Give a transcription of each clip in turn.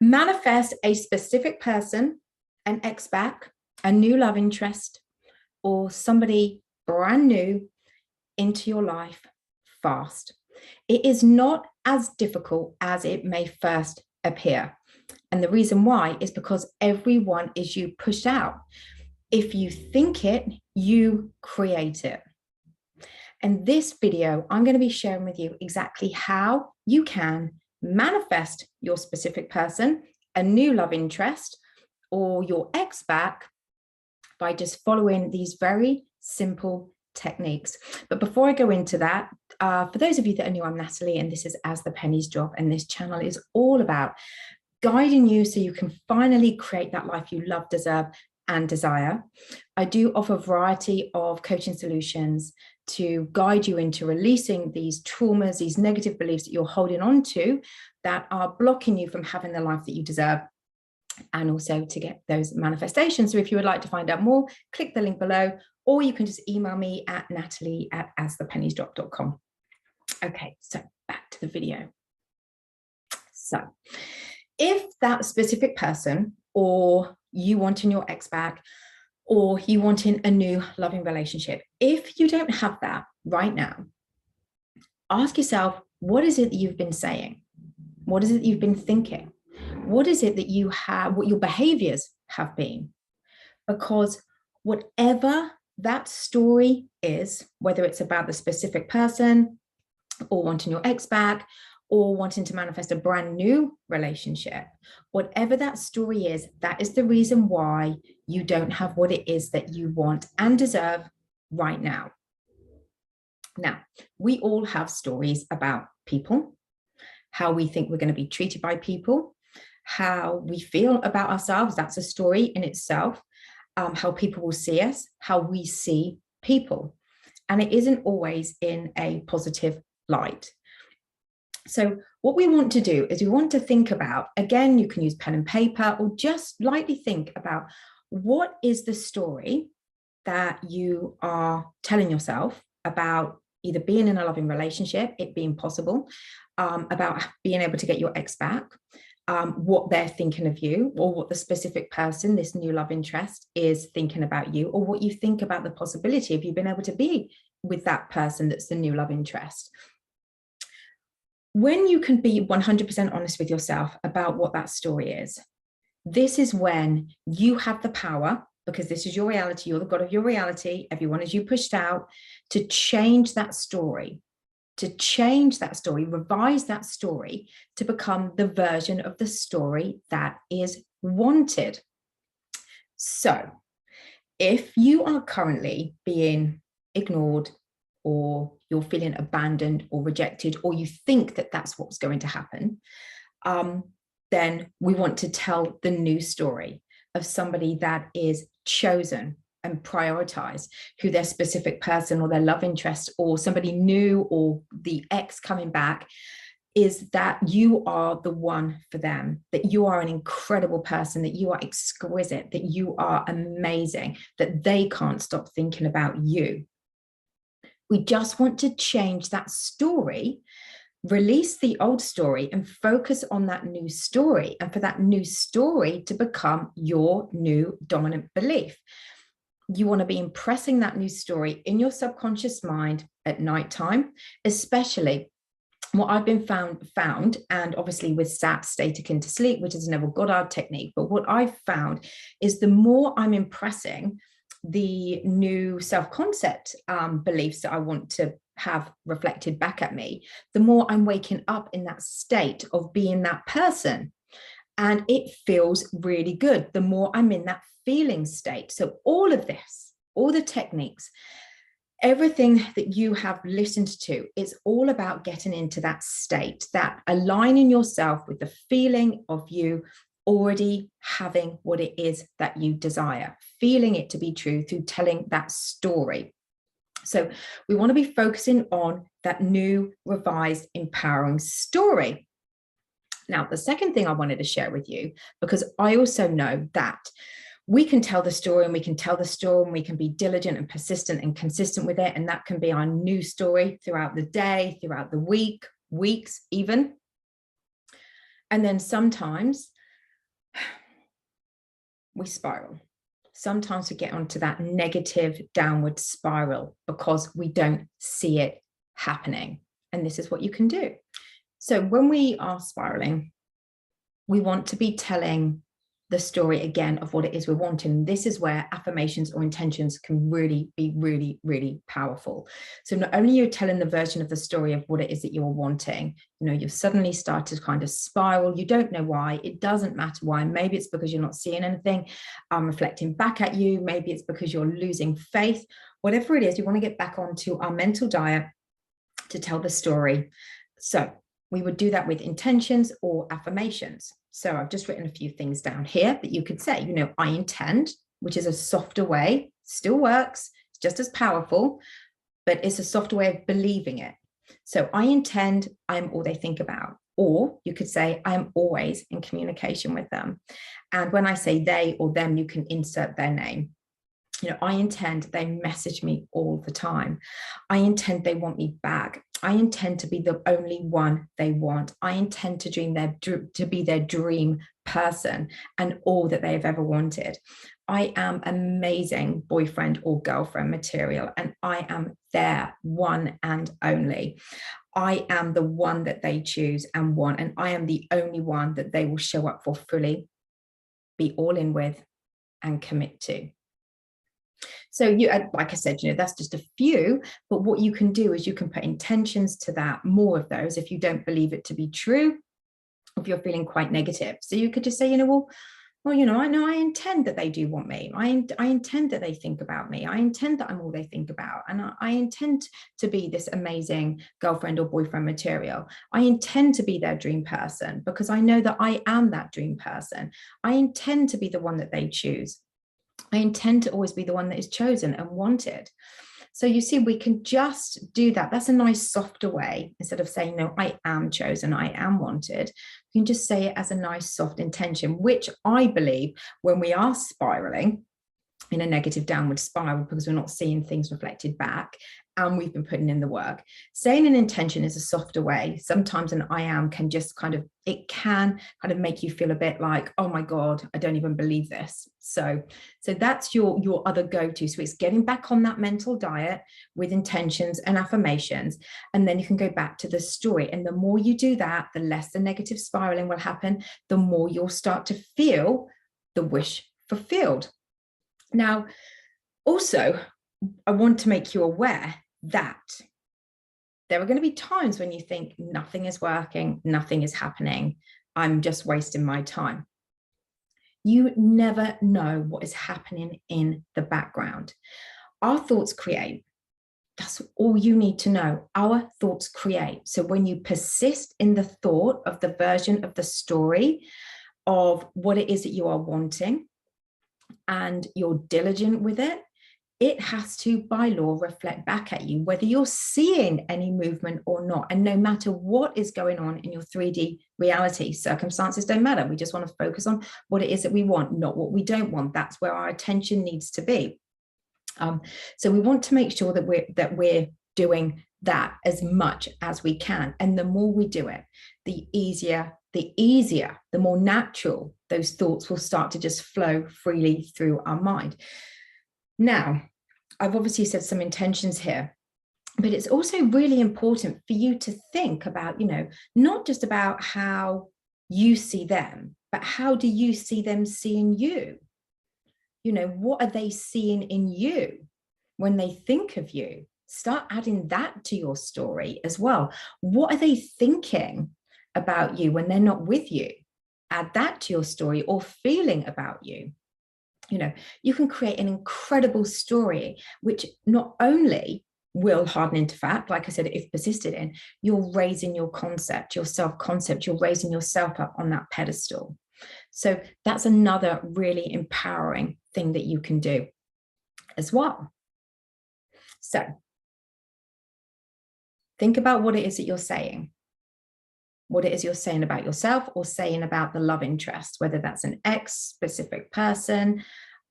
Manifest a specific person, an ex-back, a new love interest, or somebody brand new into your life fast. It is not as difficult as it may first appear. And the reason why is because everyone is you pushed out. If you think it, you create it. In this video, I'm going to be sharing with you exactly how you can manifest your specific person, a new love interest, or your ex back by just following these very simple techniques. But before I go into that, for those of you that are new, I'm Natalie, and this is As the Pennies Drop, and this channel is all about guiding you so you can finally create that life you love, deserve, and desire. I do offer a variety of coaching solutions to guide you into releasing these traumas, these negative beliefs that you're holding on to that are blocking you from having the life that you deserve, and also to get those manifestations. So if you would like to find out more, click the link below, or you can just email me at natalie@asthepenniesdrop.com. Okay, so back to the video. So if that specific person, or you wanting your ex back, or you wanting a new loving relationship, if you don't have that right now, ask yourself, what is it that you've been saying? What is it that you've been thinking? What is it that you have, what your behaviors have been? Because whatever that story is, whether it's about the specific person, or wanting your ex back, or wanting to manifest a brand new relationship, whatever that story is, that is the reason why you don't have what it is that you want and deserve right now. Now, we all have stories about people, how we think we're going to be treated by people, how we feel about ourselves. That's a story in itself. How people will see us, how we see people. And it isn't always in a positive light. So what we want to do is we want to think about, again, you can use pen and paper, or just lightly think about, what is the story that you are telling yourself about either being in a loving relationship, it being possible, about being able to get your ex back, what they're thinking of you, or what the specific person, this new love interest, is thinking about you, or what you think about the possibility of you being able to be with that person that's the new love interest. When you can be 100% honest with yourself about what that story is, this is when you have the power, because this is your reality, you're the God of your reality, everyone is you pushed out, to change that story, revise that story to become the version of the story that is wanted. So if you are currently being ignored, or you're feeling abandoned or rejected, or you think that that's what's going to happen, then we want to tell the new story of somebody that is chosen and prioritized, who their specific person or their love interest, or somebody new, or the ex coming back, is that you are the one for them, that you are an incredible person, that you are exquisite, that you are amazing, that they can't stop thinking about you. We just want to change that story, release the old story, and focus on that new story, and for that new story to become your new dominant belief. You want to be impressing that new story in your subconscious mind at nighttime, especially. What I've been found, and obviously with SAT, state akin to sleep, which is a Neville Goddard technique, but what I've found is the more I'm impressing the new self-concept beliefs that I want to have reflected back at me, the more I'm waking up in that state of being that person. And it feels really good the more I'm in that feeling state. So all of this, all the techniques, everything that you have listened to, it's all about getting into that state, that aligning yourself with the feeling of you already having what it is that you desire, feeling it to be true through telling that story. So we want to be focusing on that new, revised, empowering story. Now, the second thing I wanted to share with you, because I also know that we can tell the story, and we can tell the story, and we can be diligent and persistent and consistent with it. And that can be our new story throughout the day, throughout the week, weeks even. And then sometimes we spiral. Sometimes we get onto that negative downward spiral because we don't see it happening. And this is what you can do. So when we are spiraling, we want to be telling the story again of what it is we're wanting. This is where affirmations or intentions can really be really powerful. So not only you're telling the version of the story of what it is that you're wanting, you've suddenly started to kind of spiral. You don't know why. It doesn't matter why. Maybe it's because you're not seeing anything reflecting back at you. Maybe it's because you're losing faith. Whatever it is, we want to get back onto our mental diet to tell the story. So we would do that with intentions or affirmations. So I've just written a few things down here that you could say, I intend, which is a softer way, still works, it's just as powerful, but it's a softer way of believing it. So I intend, I'm all they think about. Or you could say, I'm always in communication with them. And when I say they or them, you can insert their name. I intend they message me all the time. I intend they want me back. I intend to be the only one they want. I intend to be their dream person and all that they've ever wanted. I am amazing boyfriend or girlfriend material, and I am their one and only. I am the one that they choose and want, and I am the only one that they will show up for fully, be all in with, and commit to. So like I said, that's just a few, but what you can do is you can put intentions to that, more of those, if you don't believe it to be true, if you're feeling quite negative. So you could just say, I know I intend that they do want me. I intend that they think about me. I intend that I'm all they think about. And I intend to be this amazing girlfriend or boyfriend material. I intend to be their dream person because I know that I am that dream person. I intend to be the one that they choose. I intend to always be the one that is chosen and wanted. So you see, we can just do that. That's a nice softer way. Instead of saying, no, I am chosen, I am wanted, you can just say it as a nice soft intention, which I believe when we are spiraling in a negative downward spiral because we're not seeing things reflected back and we've been putting in the work. Saying an intention is a softer way. Sometimes an I am can just it can make you feel a bit like, oh my God, I don't even believe this. So that's your other go-to. So it's getting back on that mental diet with intentions and affirmations, and then you can go back to the story. And the more you do that, the less the negative spiraling will happen, the more you'll start to feel the wish fulfilled. Now, also, I want to make you aware that there are going to be times when you think nothing is working, nothing is happening, I'm just wasting my time. You never know what is happening in the background. Our thoughts create. That's all you need to know. Our thoughts create. So when you persist in the thought of the version of the story of what it is that you are wanting, and you're diligent with it, it has to, by law, reflect back at you, whether you're seeing any movement or not. And no matter what is going on in your 3D reality, circumstances don't matter. We just want to focus on what it is that we want, not what we don't want. That's where our attention needs to be. So we want to make sure that we're doing that as much as we can. And the more we do it, the easier, the more natural those thoughts will start to just flow freely through our mind. Now, I've obviously said some intentions here, but it's also really important for you to think about, not just about how you see them, but how do you see them seeing you? What are they seeing in you when they think of you? Start adding that to your story as well. What are they thinking about you when they're not with you? Add that to your story, or feeling about you. You can create an incredible story, which not only will harden into fact, like I said, if persisted in, you're raising your concept, your self-concept, you're raising yourself up on that pedestal. So that's another really empowering thing that you can do as well. So think about what it is that you're saying, what it is you're saying about yourself or saying about the love interest, whether that's an ex, specific person,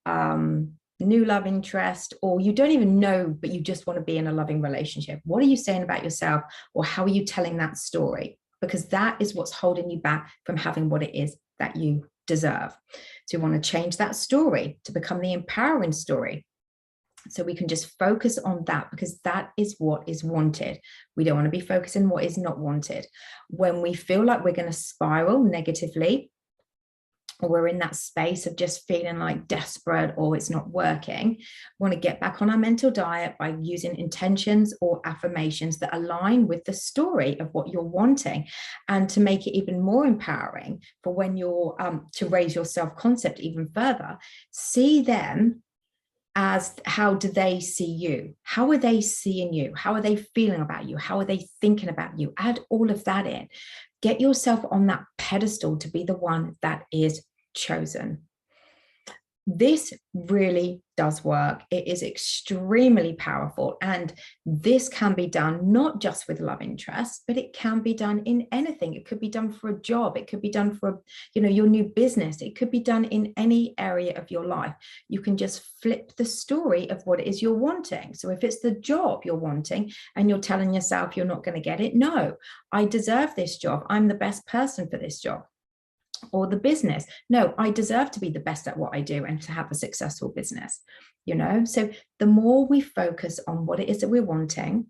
new love interest, or you don't even know, but you just want to be in a loving relationship. What are you saying about yourself, or how are you telling that story? Because that is what's holding you back from having what it is that you deserve. So we want to change that story to become the empowering story. So we can just focus on that, because that is what is wanted. We don't want to be focusing on what is not wanted. When we feel like we're going to spiral negatively, or we're in that space of just feeling like desperate or it's not working, we want to get back on our mental diet by using intentions or affirmations that align with the story of what you're wanting, and to make it even more empowering for when you're to raise your self-concept even further. See them as, how do they see you? How are they seeing you? How are they feeling about you? How are they thinking about you? Add all of that in. Get yourself on that pedestal to be the one that is chosen. This really does work. It is extremely powerful. And this can be done not just with love interest, but it can be done in anything. It could be done for a job. It could be done for, your new business. It could be done in any area of your life. You can just flip the story of what it is you're wanting. So if it's the job you're wanting and you're telling yourself you're not going to get it, no, I deserve this job. I'm the best person for this job. Or the business, no, I deserve to be the best at what I do and to have a successful business. So the more we focus on what it is that we're wanting,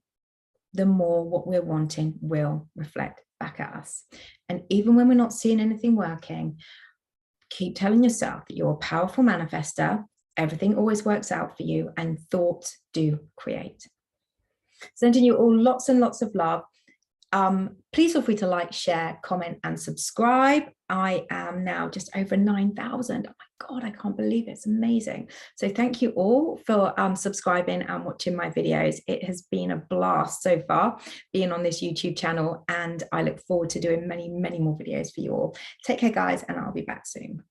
the more what we're wanting will reflect back at us. And even when we're not seeing anything working, keep telling yourself that you're a powerful manifester. Everything always works out for you, and thoughts do create. Sending you all lots and lots of love. Please feel free to like, share, comment, and subscribe. I am now just over 9,000. Oh my God, I can't believe it. It's amazing. So thank you all for subscribing and watching my videos. It has been a blast so far being on this YouTube channel, and I look forward to doing many, many more videos for you all. Take care, guys, and I'll be back soon.